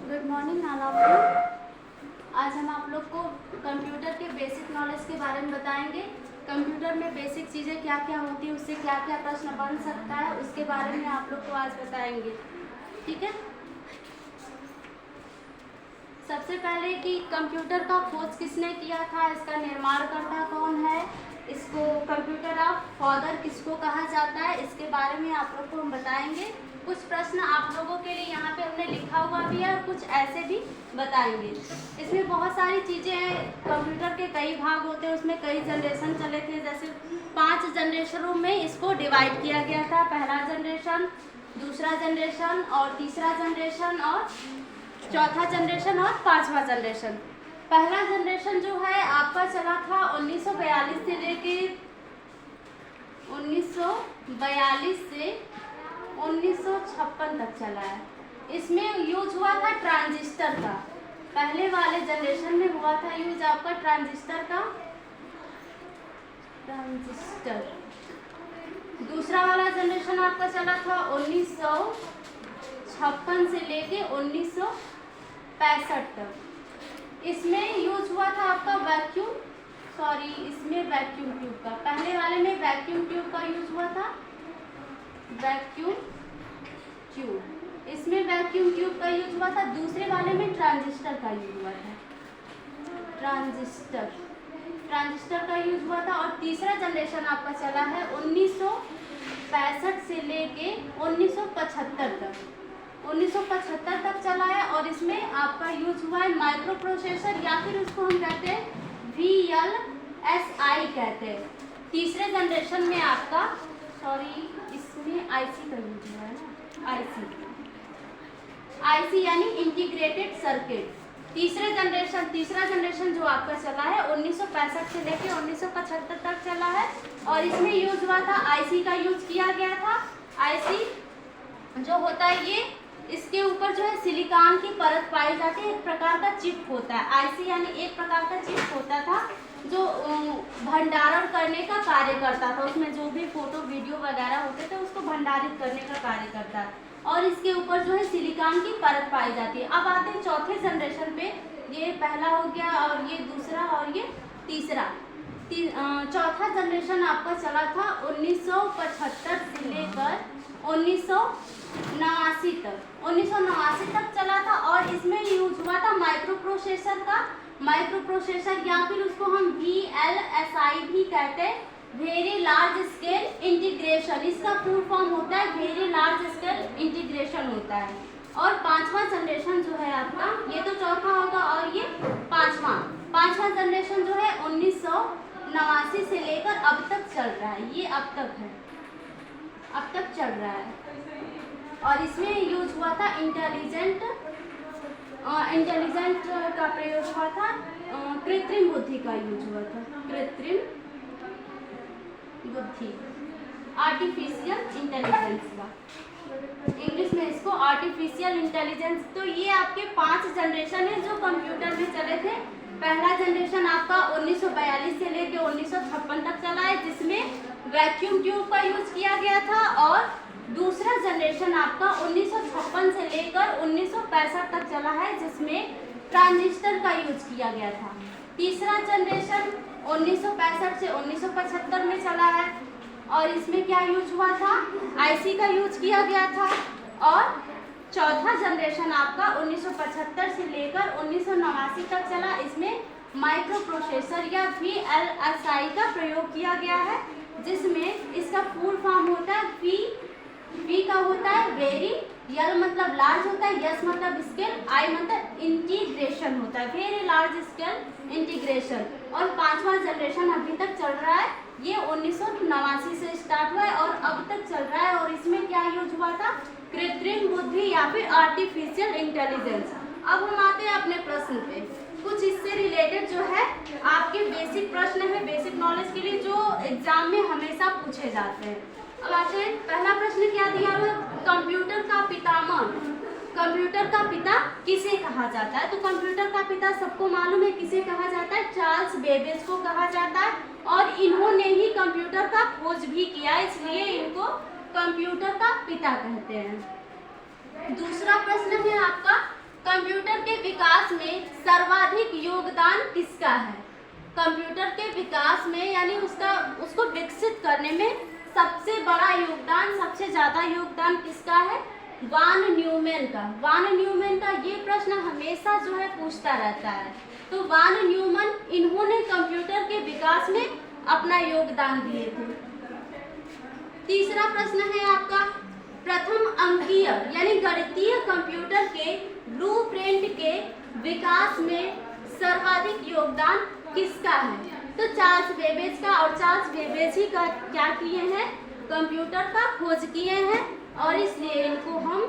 Good morning all of you. आज हम आप लोग को कंप्यूटर के बेसिक नॉलेज के बारे में बताएंगे। कंप्यूटर में बेसिक चीज़ें क्या क्या होती हैं, उससे क्या क्या प्रश्न बन सकता है, उसके बारे में आप लोग को आज बताएंगे। ठीक है। सबसे पहले कि कंप्यूटर का खोज किसने किया था, इसका निर्माणकर्ता कौन है, इसको कंप्यूटर ऑफ फादर किसको कहा जाता है, इसके बारे में आप लोग को हम बताएंगे। कुछ प्रश्न आप लोगों के लिए यहाँ पे हमने लिखा हुआ भी है और कुछ ऐसे भी बताएंगे। इसमें बहुत सारी चीज़ें हैं। कंप्यूटर के कई भाग होते हैं, उसमें कई जनरेशन चले थे। जैसे 5 जनरेशनों में इसको डिवाइड किया गया था। पहला जनरेशन, दूसरा जनरेशन और तीसरा जनरेशन और चौथा जनरेशन और 5वां जनरेशन। पहला जनरेशन जो है आपका चला था 1942 से लेके 1942 से 1956 तक चला है। इसमें यूज हुआ था ट्रांजिस्टर का। पहले वाले जनरेशन में हुआ था यूज आपका ट्रांजिस्टर का। दूसरा वाला जनरेशन आपका चला था 1956 से लेके 1965 तक। इसमें यूज हुआ था आपका इसमें वैक्यूम ट्यूब का। पहले वाले में वैक्यूम ट्यूब का यूज हुआ था, वैक्यूम ट्यूब। इसमें वैक्यूम ट्यूब का यूज हुआ था। दूसरे वाले में ट्रांजिस्टर का यूज हुआ था, ट्रांजिस्टर का यूज हुआ था। और तीसरा जनरेशन आपका चला है 1965 से लेके 1975 तक। 1975 तक चला है और इसमें आपका यूज हुआ है माइक्रो प्रोसेसर, या फिर उसको हम कहते हैं VLSI कहते हैं। तीसरे जनरेशन में आपका इसमें आईसी का यूज हुआ है ना, आईसी यानी इंटीग्रेटेड सर्किट। तीसरा जनरेशन जो आपका चला है 1965 से लेके 1975 तक चला है और इसमें यूज हुआ था आईसी का यूज किया गया था। आईसी जो होता है ये, इसके ऊपर जो है सिलिकॉन की परत पाई जाती है, एक प्रकार का चिप होता है। आईसी यानी एक प्रकार का चिप होता था जो भंडारण करने का कार्य करता था। उसमें जो भी फोटो वीडियो वगैरह होते थे उसको भंडारित करने का कार्य करता है और इसके ऊपर जो है सिलिकॉन की परत पाई जाती है। अब आते हैं चौथे जनरेशन पे। ये पहला हो गया और ये दूसरा और ये तीसरा। चौथा जनरेशन आपका चला था 1975 से लेकर 1989 तक। 1989 तक चला था और इसमें यूज हुआ था माइक्रो प्रोसेसर का। माइक्रो प्रोसेसर या फिर उसको हम VLSI भी कहते हैं, वेरी लार्ज स्केल इंटीग्रेशन। इसका फुल फॉर्म होता है वेरी लार्ज स्केल इंटीग्रेशन होता है। और 5वां जनरेशन जो है आपका, ये तो चौथा होगा और ये पांचवा जनरेशन जो है 1989 से लेकर अब तक चल रहा है। ये अब तक चल रहा है और इसमें यूज हुआ था इंटेलिजेंट का प्रयोग हुआ था, कृत्रिम बुद्धि का यूज हुआ था, कृत्रिम बुद्धि, आर्टिफिशियल इंटेलिजेंस का। इंग्लिश में इसको आर्टिफिशियल इंटेलिजेंस। तो ये आपके 5 जनरेशन है जो कंप्यूटर में चले थे। पहला जनरेशन आपका 1942 से लेकर 1956 तक चला है, जिसमें वैक्यूम ट्यूब का यूज किया गया था। और दूसरा जनरेशन आपका 1956 से लेकर 1965 तक चला है, जिसमें ट्रांजिस्टर का यूज किया गया था। तीसरा जनरेशन 1965 से 1975 में चला है और इसमें क्या यूज हुआ था, आईसी का यूज किया गया था। और चौथा जनरेशन आपका 1975 से लेकर 1989 तक चला। इसमें माइक्रो प्रोसेसर या VLSI का प्रयोग किया गया है, जिसमें इसका फुल फॉर्म होता है V का होता है वेरी, L मतलब लार्ज होता है, S मतलब स्केल, I मतलब इंटीग्रेशन होता है, वेरी लार्ज स्केल इंटीग्रेशन। और 5वां जनरेशन अभी तक चल रहा है। ये 1989 से स्टार्ट हुआ है और अब तक चल रहा है। और इसमें क्या यूज हुआ था, कृत्रिम बुद्धि या फिर आर्टिफिशियल इंटेलिजेंस। अब हम आते हैं अपने प्रश्न पे। कुछ इससे रिलेटेड जो है आपके बेसिक प्रश्न है, बेसिक नॉलेज के लिए, जो एग्जाम में हमेशा पूछे जाते हैं। अब आते हैं, पहला प्रश्न क्या दिया हुआ, कंप्यूटर का पितामह, कंप्यूटर का पिता किसे कहा जाता है। तो कंप्यूटर का पिता सबको मालूम है किसे कहा जाता है, चार्ल्स बेबेज को कहा जाता है। और इन्होंने ही कंप्यूटर का खोज भी किया, इसलिए इनको कंप्यूटर का पिता कहते हैं। दूसरा प्रश्न है आपका, कंप्यूटर के विकास में सर्वाधिक योगदान किसका है? कंप्यूटर के विकास में यानी उसको विकसित करने में सबसे बड़ा योगदान, सबसे ज़्यादा योगदान किसका है? वान न्यूमैन का। वान न्यूमैन का ये प्रश्न हमेशा जो है पूछता रहता है। तो वान न्यूमैन इन्होंने कंप्यूटर के विकास में अपना योगदान दिए थे। तीसरा प्रश्न है आपका, प्रथम अंकीय यानी गणितीय कंप्यूटर के ब्लूप्रिंट के विकास में सर्वाधिक योगदान किसका है? तो चार्ल्स बेबेज का। और चार्ल्स बेबेज ही का क्या किए हैं? कंप्यूटर का खोज किए हैं और इसलिए इनको हम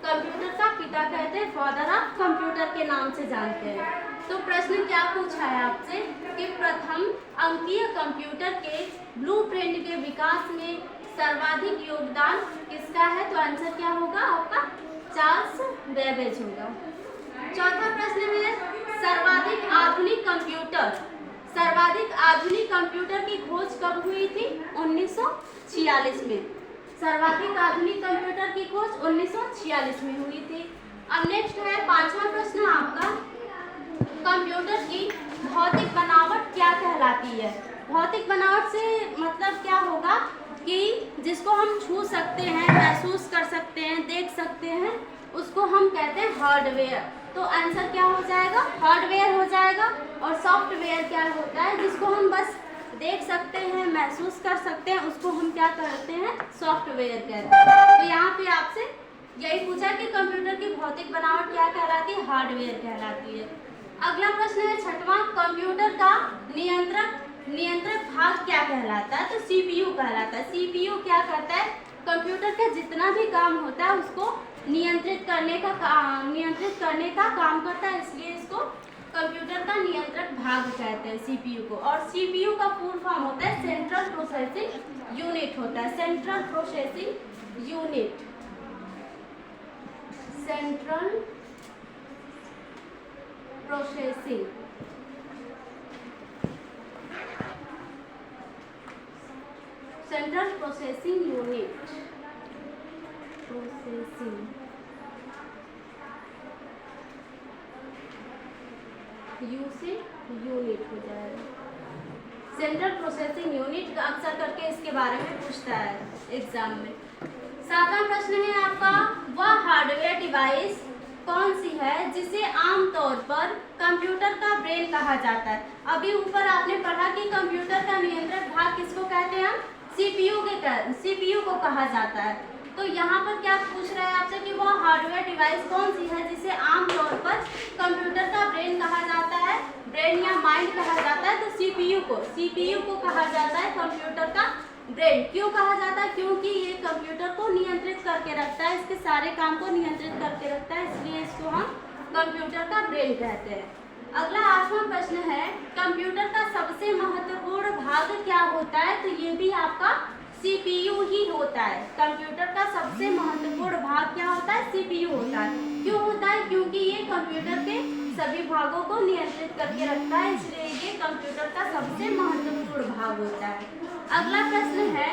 कंप्यूटर का पिता कहते हैं, फादर ऑफ कंप्यूटर के नाम से जानते हैं। तो प्रश्न क्या पूछा है आपसे कि प्रथम अंकीय कंप्यूटर के ब्लूप्रिंट के विकास में सर्वाधिक योगदान किसका है? तो आंसर क्या होगा आपका? चार्ल्स बेबेज होगा। चौथा प्रश्न है, सर्वाधिक आधुनिक कंप्यूटर की खोज कब हुई थी? 1946 में। सर्वाधिक आधुनिक कंप्यूटर की खोज 1946 में हुई थी। अब नेक्स्ट है पांचवा प्रश्न आपका, कंप्यूटर की भौतिक बनावट क्या कहलाती है? भौतिक बनावट से मतलब क्या होगा कि जिसको हम छू सकते हैं, महसूस कर सकते हैं, देख सकते हैं, उसको हम कहते हैं हार्डवेयर। तो आंसर क्या हो जाएगा? हार्डवेयर हो जाएगा। और सॉफ्टवेयर क्या होता है? जिसको हम बस देख सकते हैं, महसूस कर सकते हैं, उसको हम क्या कहते हैं? सॉफ्टवेयर कहते हैं। तो यहाँ पे आपसे यही पूछा कि कंप्यूटर की भौतिक बनावट क्या कहलाती है? हार्डवेयर कहलाती है। अगला प्रश्न है छठवां, कंप्यूटर का नियंत्रक भाग क्या कहलाता है? तो सीपीयू कहलाता है। सीपीयू क्या करता है? कंप्यूटर का जितना भी काम होता है उसको नियंत्रित करने का काम करता है, इसलिए इसको कंप्यूटर का नियंत्रक भाग कहते हैं सीपीयू को। और सीपीयू का फुल फॉर्म होता है सेंट्रल प्रोसेसिंग यूनिट होता है। Central processing unit, central processing unit, unit हो जाएगा। सेंट्रल प्रोसेसिंग यूनिट का अक्सर करके इसके बारे में पूछता है एग्जाम में। सातवां प्रश्न है आपका, वह हार्डवेयर डिवाइस कौन सी है जिसे आमतौर पर कंप्यूटर का ब्रेन कहा जाता है? अभी ऊपर आपने पढ़ा कि कंप्यूटर का नियंत्रक भाग किसको कहते हैं? हम सीपीयू को कहा जाता है। तो यहाँ पर क्या पूछ रहा है आपसे कि वह हार्डवेयर डिवाइस कौन सी है जिसे आमतौर पर कंप्यूटर का ब्रेन कहा जाता है, ब्रेन या माइंड कहा जाता है? तो सीपीयू को कहा जाता है कंप्यूटर का ब्रेन। क्यों कहा जाता है? क्योंकि ये कंप्यूटर को नियंत्रित करके रखता है, इसके सारे काम को नियंत्रित करके रखता है, इसलिए इसको हम कंप्यूटर का ब्रेन कहते हैं। अगला आठवां प्रश्न है, कंप्यूटर का सबसे महत्वपूर्ण भाग क्या होता है? तो ये भी आपका सीपीयू ही होता है। कंप्यूटर का सबसे महत्वपूर्ण भाग क्या होता है? सीपीयू होता है। क्यों होता है? क्योंकि ये कंप्यूटर के सभी भागों को नियंत्रित करके रखता है, इसलिए ये कंप्यूटर का सबसे महत्वपूर्ण भाग होता है। अगला प्रश्न है,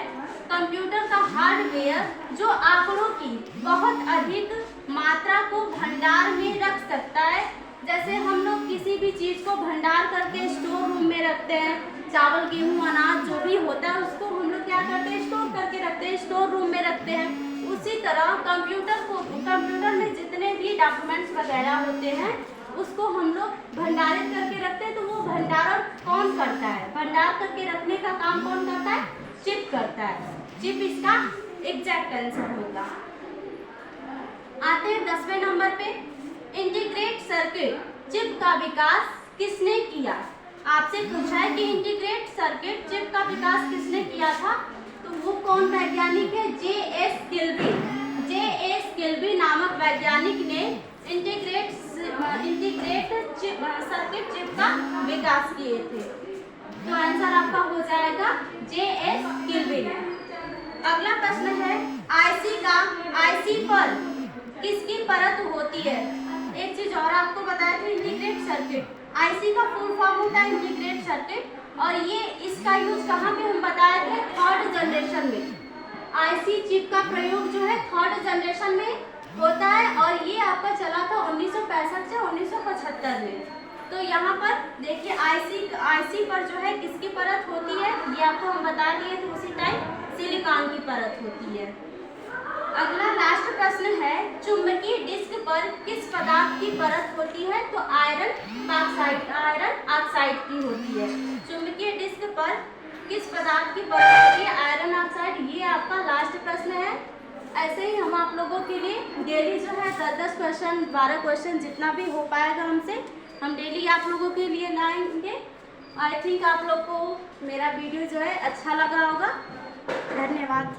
कंप्यूटर का हार्डवेयर जो आंकड़ों की बहुत अधिक मात्रा को भंडार में रख सकता है, जैसे हम लोग किसी भी चीज को भंडार करके स्टोर रूम में रखते हैं, चावल, गेहूं, अनाज जो भी होता है उसको हम लोग क्या करते हैं? स्टोर करके रखते हैं, स्टोर रूम में रखते हैं। उसी तरह कंप्यूटर में जितने भी डॉक्यूमेंट्स वगैरह होते हैं उसको हम लोग भंडारित करके रखते हैं। तो वो भंडारण कौन करता है? भंडार करके रखने का काम कौन करता है? चिप करता है। चिप इसका एग्जैक्ट आंसर होगा। आते हैं 10वें नंबर पे, इंटीग्रेट सर्किट चिप का विकास किसने किया? आपसे पूछा है कि इंटीग्रेट सर्किट चिप का विकास किसने किया था? तो वो कौन वैज्ञानिक है? जे.एस. किल्बी नामक वैज्ञानिक ने इंटीग्रेट सर्किट चिप का विकास किए थे। तो आंसर आपका हो जाएगा जे.एस. किल्बी ने। अगला प्रश्न है, आईसी पर किसकी परत होती है? एक चीज और आपको बताया था, इंटीग्रेट सर्किट, आईसी का फुल फॉर्म होता है इंटीग्रेट सर्किट, और ये इसका यूज कहाँ पे हम बताए थे? थर्ड जनरेशन में। आईसी चिप का प्रयोग जो है थर्ड जनरेशन में होता है, और ये आपका चला था 1965 1965 से 1975 में। तो यहाँ पर देखिए आईसी पर जो है किसकी परत होती है, ये आपको हम बता दिए थे उसी टाइम सिलिकॉन की परत होती है। अगला लास्ट प्रश्न है, चुंबकीय डिस्क पर किस पदार्थ की परत होती है? तो आयरन ऑक्साइड की होती है। चुंबकीय डिस्क पर किस पदार्थ की परत होती है? Iron oxide. ये आपका लास्ट प्रश्न है। ऐसे ही हम आप लोगों के लिए डेली जो है 10-10 क्वेश्चन 12 क्वेश्चन जितना भी हो पाएगा हमसे हम डेली आप लोगों के लिए लाएंगे। आई थिंक आप लोग को मेरा वीडियो जो है अच्छा लगा होगा। धन्यवाद।